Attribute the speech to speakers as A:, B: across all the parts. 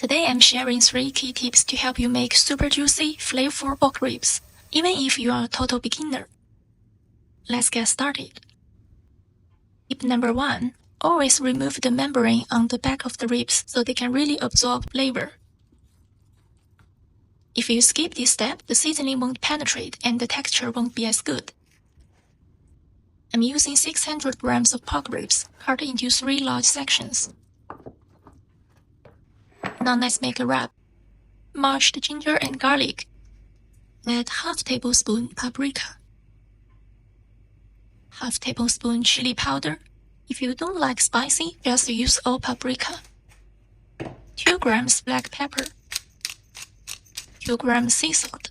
A: Today I'm sharing 3 key tips to help you make super juicy, flavorful pork ribs, even if you are a total beginner. Let's get started. Tip number 1. Always remove the membrane on the back of the ribs so they can really absorb flavor. If you skip this step, the seasoning won't penetrate and the texture won't be as good. I'm using 600 grams of pork ribs, cut into 3 large sections. Now let's make a wrap. Mashed ginger and garlic. Add half tablespoon paprika. Half tablespoon chili powder. If you don't like spicy, just use all paprika. 2 grams black pepper. 2 grams sea salt.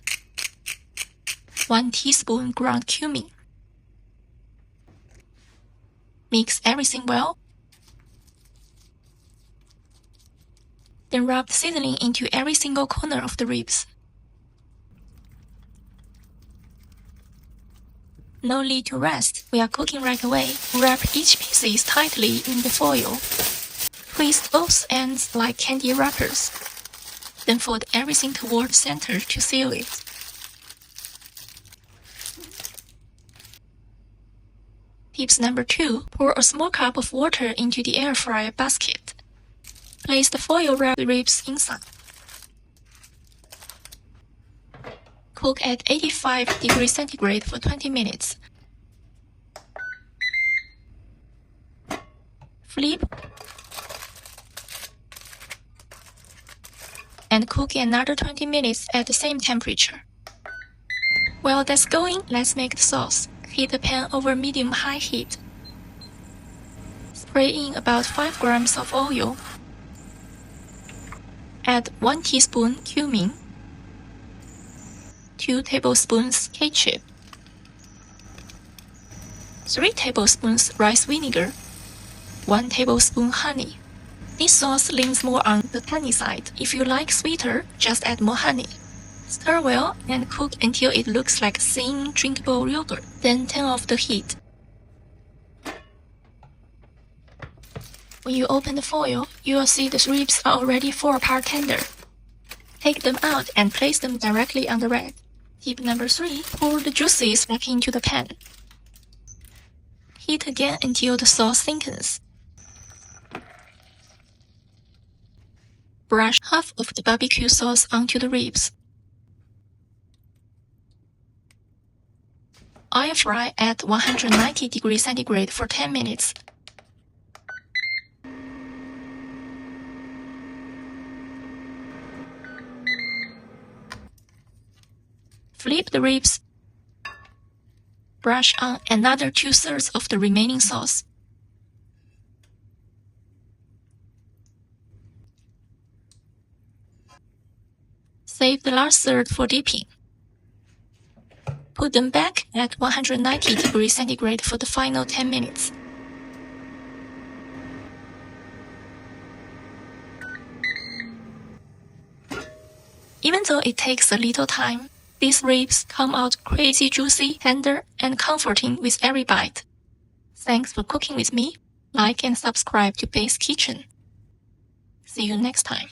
A: 1 teaspoon ground cumin. Mix everything well. Then rub the seasoning into every single corner of the ribs. No need to rest, we are cooking right away. Wrap each pieces tightly in the foil. Twist both ends like candy wrappers. Then fold everything toward the center to seal it. Tips number 2. Pour a small cup of water into the air fryer basket. Place the foil wrapped ribs inside. Cook at 85 degrees centigrade for 20 minutes. Flip and cook another 20 minutes at the same temperature. While that's going, let's make the sauce. Heat the pan over medium-high heat. Spray in about 5 grams of oil. Add 1 teaspoon cumin, 2 tablespoons ketchup, 3 tablespoons rice vinegar, 1 tablespoon honey. This sauce leans more on the tangy side. If you like sweeter, just add more honey. Stir well and cook until it looks like thin, drinkable yogurt. Then turn off the heat. When you open the foil, you will see the ribs are already 4-part tender. Take them out and place them directly on the rack. Tip number 3. Pour the juices back into the pan. Heat again until the sauce thickens. Brush half of the BBQ sauce onto the ribs. Oil fry at 190 degrees centigrade for 10 minutes. Flip the ribs. Brush on another 2/3 of the remaining sauce. Save the last third for dipping. Put them back at 190 degrees centigrade for the final 10 minutes. Even though it takes a little time, these ribs come out crazy juicy, tender, and comforting with every bite. Thanks for cooking with me. Like and subscribe to Base Kitchen. See you next time.